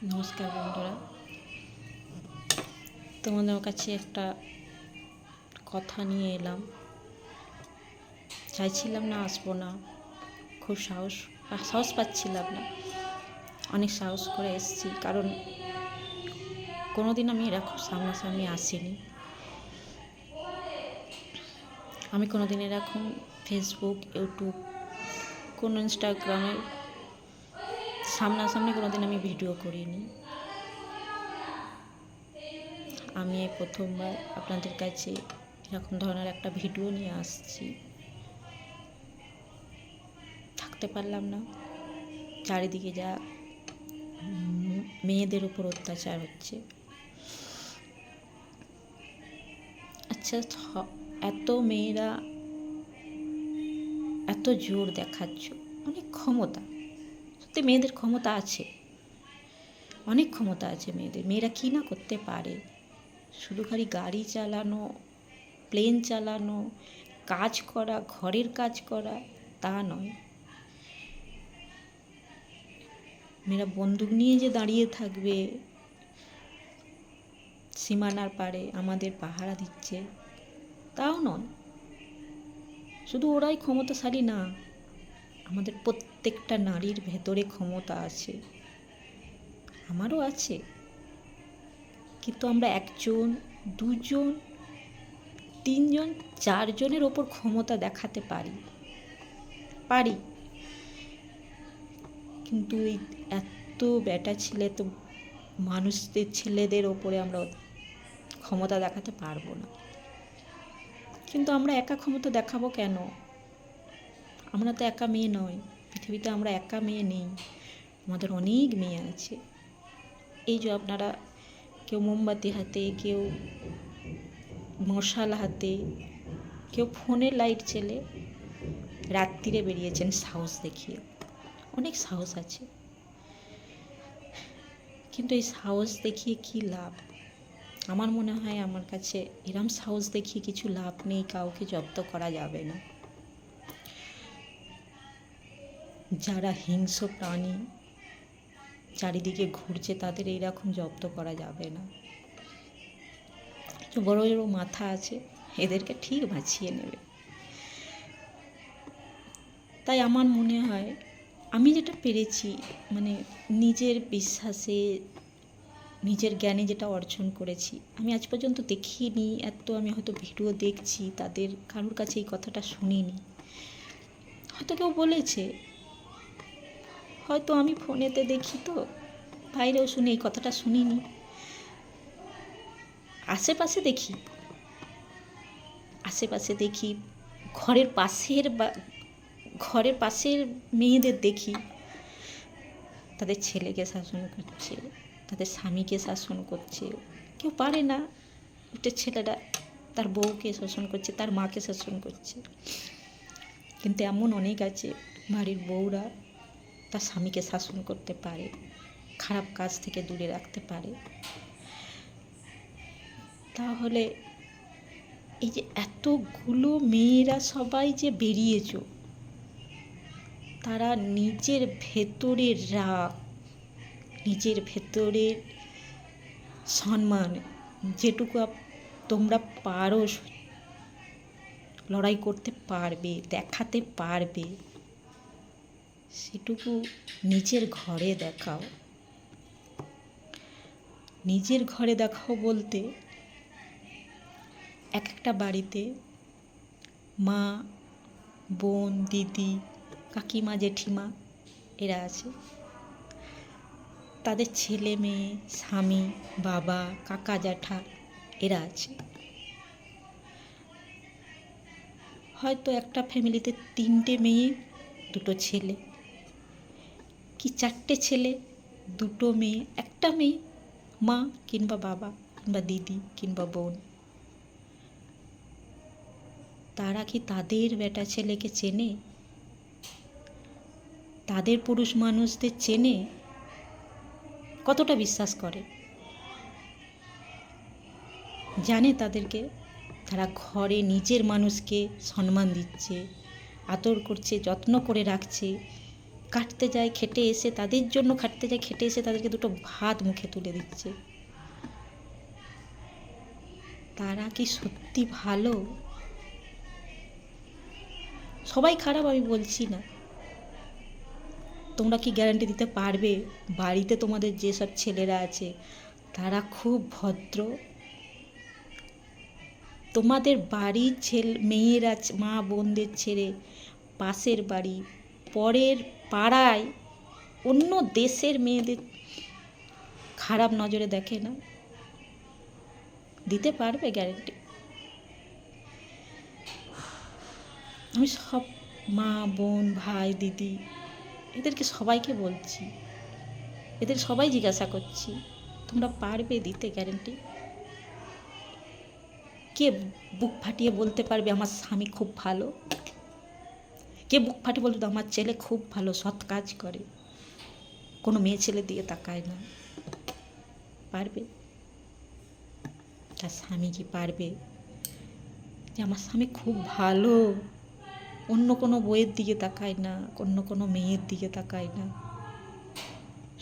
নমস্কার বন্ধুরা, তোমাদের কাছে একটা কথা নিয়ে এলাম। চাইছিলাম না, আসবো না, খুব সাহস পাচ্ছিলাম না। অনেক সাহস করে এসেছি, কারণ কোনোদিন আমি এরকম সামনাসামনি আসিনি। আমি কোনোদিন এরকম ফেসবুক, ইউটিউব, কোনো ইনস্টাগ্রামের সামনাসামনি কোনোদিন আমি ভিডিও করিনি। আমি এই প্রথমবার আপনাদের কাছে এরকম ধরনের একটা ভিডিও নিয়ে আসছি। থাকতে পারলাম না। চারিদিকে যা মেয়েদের উপর অত্যাচার হচ্ছে। আচ্ছা, এত মেয়েরা এত জোর দেখাচ্ছ, অনেক ক্ষমতা, সত্যি মেয়েদের ক্ষমতা আছে, অনেক ক্ষমতা আছে মেয়েদের। মেয়েরা কী না করতে পারে। শুধু খালি গাড়ি চালানো, প্লেন চালানো, কাজ করা, ঘরের কাজ করা, তা নয়। মেয়েরা বন্দুক নিয়ে যে দাঁড়িয়ে থাকবে সীমানার পারে, আমাদের পাহারা দিচ্ছে, তাও নয়। শুধু ওরাই ক্ষমতাশালী না, আমাদের প্রত্যেকটা নারীর ভেতরে ক্ষমতা আছে, আমারও আছে। কিন্তু আমরা একজন, দুজন, তিনজন, চারজনের ওপর ক্ষমতা দেখাতে পারি, কিন্তু এই এত বেটা ছেলে, তো মানুষদের ছেলেদের ওপরে আমরা ক্ষমতা দেখাতে পারবো না। কিন্তু আমরা একা ক্ষমতা দেখাবো কেন? আমরা তো একা মেয়ে নয়, পৃথিবীতে আমরা একা মেয়ে নেই, আমাদের অনেক মেয়ে আছে। এই যে আপনারা কেউ মোমবাতি হাতে, কেউ মশাল হাতে, কেউ ফোনের লাইট জ্বেলে রাত্রিরে বেরিয়েছেন সাহস দেখিয়ে, অনেক সাহস আছে। কিন্তু এই সাহস দেখিয়ে কি লাভ? আমার মনে হয় আমার কাছে এরম সাহস দেখিয়ে কিছু লাভ নেই। কাউকে জব্দ করা যাবে না। যারা হিংস্র প্রাণী চারিদিকে ঘুরছে, তাদের এইরকম জব্দ করা যাবে না। বড় বড় মাথা আছে, এদেরকে ঠিক বাঁচিয়ে নেবে। তাই আমার মনে হয় আমি যেটা পেরেছি, মানে নিজের বিশ্বাসে, নিজের জ্ঞানে যেটা অর্জন করেছি, আমি আজ পর্যন্ত দেখিনি। এত আমি হয়তো ভিডিও দেখছি, তাদের কারোর কাছে এই কথাটা শুনিনি। হয়তো কেউ বলেছে, হয়তো আমি ফোনেতে দেখি, তো বাইরেও শুনি, এই কথাটা শুনিনি। আশেপাশে দেখি, ঘরের পাশের মেয়েদের দেখি, তাদের ছেলেকে শাসন করছে, তাদের স্বামীকে শাসন করছে। কেউ পারে না, একটা ছেলেরা তার বউকে শাসন করছে, তার মাকে শাসন করছে। কিন্তু এমন অনেক আছে, বাড়ির বউরা তার স্বামীকে শাসন করতে পারে, খারাপ কাজ থেকে দূরে রাখতে পারে। তাহলে এই যে এতগুলো মেয়েরা সবাই যে বেরিয়েছ, তারা নিজের ভেতরের রাগ, নিজের ভেতরের সম্মান, যেটুকু তোমরা পারো, লড়াই করতে পারবে, দেখাতে পারবে, সেটুকু নিজের ঘরে দেখাও। নিজের ঘরে দেখাও বলতে, এক একটা বাড়িতে মা, বোন, দিদি, কাকিমা, জেঠিমা এরা আছে। তাদের ছেলে মেয়ে, স্বামী, বাবা, কাকা, জ্যাঠা এরা আছে। হয়তো একটা ফ্যামিলিতে 3টে মেয়ে, 2টো ছেলে, কি 4টে ছেলে, 2টো মেয়ে, একটা মেয়ে, মা কিংবা বাবা কিংবা দিদি কিংবা বোন। তারা কি তাদের বেটা ছেলেকে চেনে? তাদের পুরুষ মানুষদের চেনে? কতটা বিশ্বাস করে? জানে তাদেরকে? তারা ঘরে নিজের মানুষকে সম্মান দিচ্ছে, আদর করছে, যত্ন করে রাখছে, কাটতে যায়, খেটে এসে তাদের জন্য খাটতে যায়, খেটে এসে তাদেরকে দুটো ভাত মুখে তুলে দিচ্ছে। তারা কি সত্যি ভালো? সবাই খারাপ আমি বলছি না, তোমরা কি গ্যারান্টি দিতে পারবে বাড়িতে তোমাদের যেসব ছেলেরা আছে তারা খুব ভদ্র? তোমাদের বাড়ির মেয়েরা মা বোনদের ছেড়ে পাশের বাড়ি, পরের পাড়ায়, অন্য দেশের মেয়েদের খারাপ নজরে দেখে না? দিতে পারবে গ্যারান্টি? আমি সব মা বোন ভাই দিদি এদেরকে সবাইকে বলছি, এদের সবাই জিজ্ঞাসা করছি, তোমরা পারবে দিতে গ্যারান্টি? কে বুক ফাটিয়ে বলতে পারবে আমার স্বামী খুব ভালো? কে বুক ফাটিয়ে বলতে আমার ছেলে খুব ভালো, সৎ কাজ করে, কোনো মেয়ে ছেলে দিয়ে তাকায় না? পারবে? তার স্বামী কি পারবে যে আমার স্বামী খুব ভালো, অন্য কোনো বইয়ের দিকে তাকায় না, অন্য কোনো মেয়ের দিকে তাকায় না,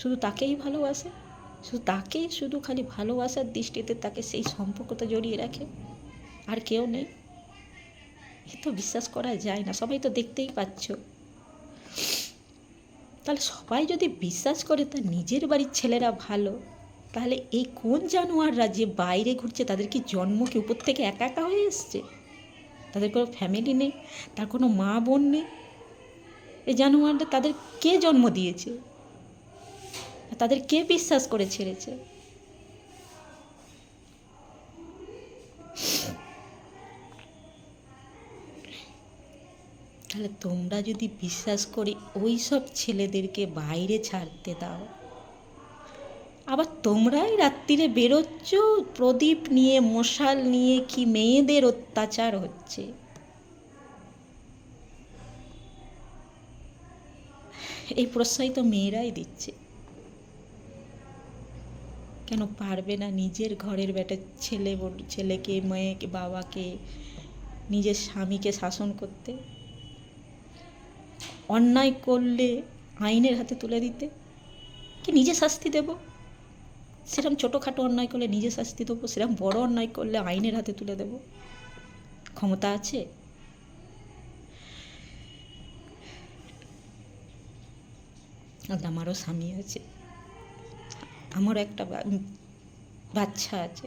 শুধু তাকেই ভালোবাসে, শুধু তাকেই, শুধু খালি ভালোবাসার দৃষ্টিতে তাকে সেই সম্পর্কটা জড়িয়ে রাখে, আর কেউ নেই? এ তো বিশ্বাস করা যায় না, সবাই তো দেখতেই পাচ্ছ। তাহলে সবাই যদি বিশ্বাস করে তার নিজের বাড়ির ছেলেরা ভালো, তাহলে এই কোন জানোয়াররা যে বাইরে ঘুরছে তাদের কি জন্ম কি উপর থেকে একা একা হয়ে এসছে? তাদের কোনো ফ্যামিলি নেই, তার কোনো মা বোন নেই? এই জানোয়াররা তাদের কে জন্ম দিয়েছে? তাদের কে বিশ্বাস করে ছেড়েছে? তাহলে তোমরা যদি বিশ্বাস করে ওই সব ছেলেদেরকে বাইরে ছাড়তে দাও, আবার তোমরাই রাত্রিরে বেরোচ্ছ প্রদীপ নিয়ে, মশাল নিয়ে, কি মেয়েদের অত্যাচার হচ্ছে। এই প্রশ্রয় তো মেয়েরাই দিচ্ছে। কেন পারবে না নিজের ঘরের বেটা ছেলেকে, মেয়েকে, বাবাকে, নিজের স্বামীকে শাসন করতে? অন্যায় করলে আইনের হাতে তুলে দিতে? কি নিজে শাস্তি দেব? সেরকম ছোটোখাটো অন্যায় করলে নিজে শাস্তি দেবো, সেরকম বড় অন্যায় করলে আইনের হাতে তুলে দেব? ক্ষমতা আছে? আমারও স্বামী আছে, আমারও একটা বাচ্চা আছে,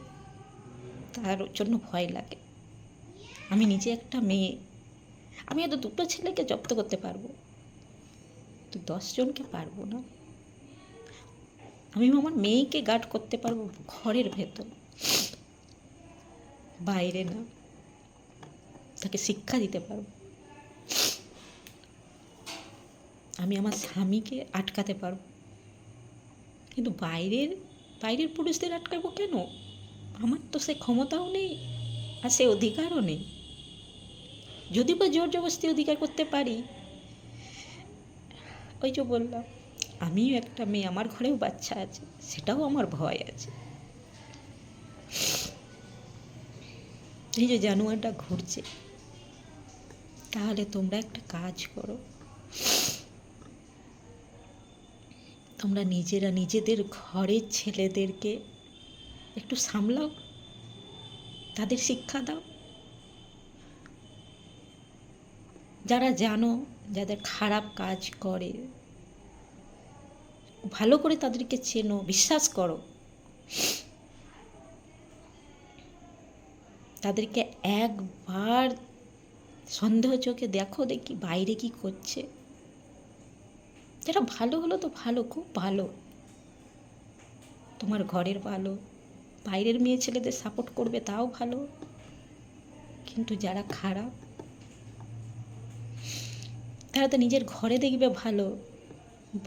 তার জন্য ভয় লাগে। আমি নিজে একটা মেয়ে, আমি হয়তো দুটো ছেলেকে জব্দ করতে পারবো, তো 10 জনকে পারবো না। আমি আমার মেয়েকে গার্ড করতে পারবো ঘরের ভেতর, বাইরে না। তাকে শিক্ষা দিতে পারবো, আমি আমার স্বামীকে আটকাতে পারবো, কিন্তু বাইরের পুরুষদের আটকাবো কেন? আমার তো সে ক্ষমতাও নেই আর সে অধিকারও নেই। যদি বা জোর জবরদস্তি অধিকার করতে পারি, ওই যে বললাম আমিও একটা মেয়ে, আমার ঘরেও বাচ্চা আছে, সেটাও আমার ভয় আছে। এই যে জানোয়ারটা ঘুরছে, তাহলে তোমরা একটা কাজ করো, তোমরা নিজেরা নিজেদের ঘরের ছেলেদেরকে একটু সামলাও, তাদের শিক্ষা দাও। যারা জানো যাদের খারাপ কাজ করে, ভালো করে তাদেরকে চেনো, বিশ্বাস করো, তাদেরকে একবার সন্দেহ চোখে দেখো, দেখি বাইরে কি করছে। যারা ভালো হলো তো ভালো, খুব ভালো, তোমার ঘরের ভালো, বাইরের মেয়ে ছেলেদের সাপোর্ট করবে তাও ভালো, কিন্তু যারা খারাপ তারা তো নিজের ঘরে দেখবে ভালো,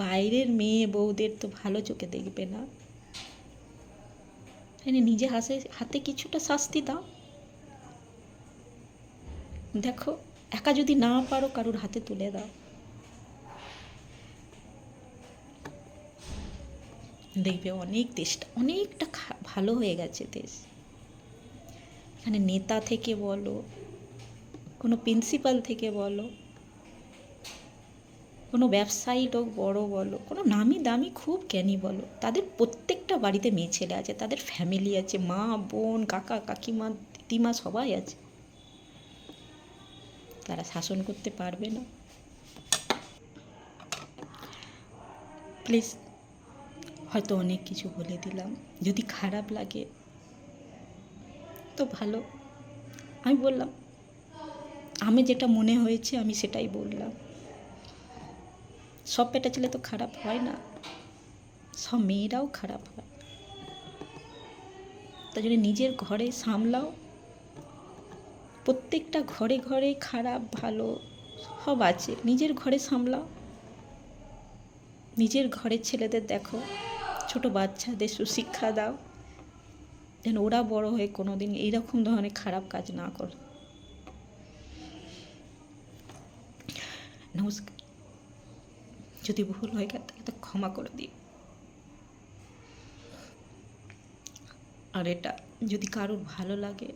বাইরের মেয়ে বউদের তো ভালো চোখে দেখবে না। নিজে হাতে কিছুটা শাস্তি দাও। দেখো, একা যদি না পারো কারোর হাতে তুলে দাও, দেখবে অনেক দেশটা অনেকটা ভালো হয়ে গেছে দেশ। এখানে নেতা থেকে বলো, কোনো প্রিন্সিপাল থেকে বলো, কোনো ব্যবসায়ী লোক বড় বলো, কোনো নামি দামি খুব জ্ঞানী বলো, তাদের প্রত্যেকটা বাড়িতে মেয়ে ছেলে আছে, তাদের ফ্যামিলি আছে, মা বোন কাকা কাকিমা দিদিমা সবাই আছে। তারা শাসন করতে পারবে না? প্লিজ, হয়তো অনেক কিছু বলে দিলাম, যদি খারাপ লাগে তো ভালো। আমি বললাম, আমি যেটা মনে হয়েছে আমি সেটাই বললাম। সব বেটা ছেলে তো খারাপ হয় না, সব মেয়েরাও খারাপ হয়। তাই জন্য নিজের ঘরে সামলাও। প্রত্যেকটা ঘরে ঘরে খারাপ ভালো সব আছে, নিজের ঘরে সামলাও। নিজের ঘরের ছেলেদের দেখো, ছোট বাচ্চাদের সুশিক্ষা দাও, যেন ওরা বড় হয়ে কোনো দিন এইরকম ধরনের খারাপ কাজ না করে। নমস্কার। যদি ভুল হয়ে গেছে তো ক্ষমা করে দিও। আর এটা যদি কারোর ভালো লাগে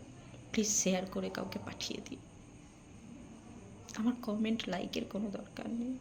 প্লিজ শেয়ার করে কাউকে পাঠিয়ে দিও। আমার কমেন্ট লাইকের কোনো দরকার নেই।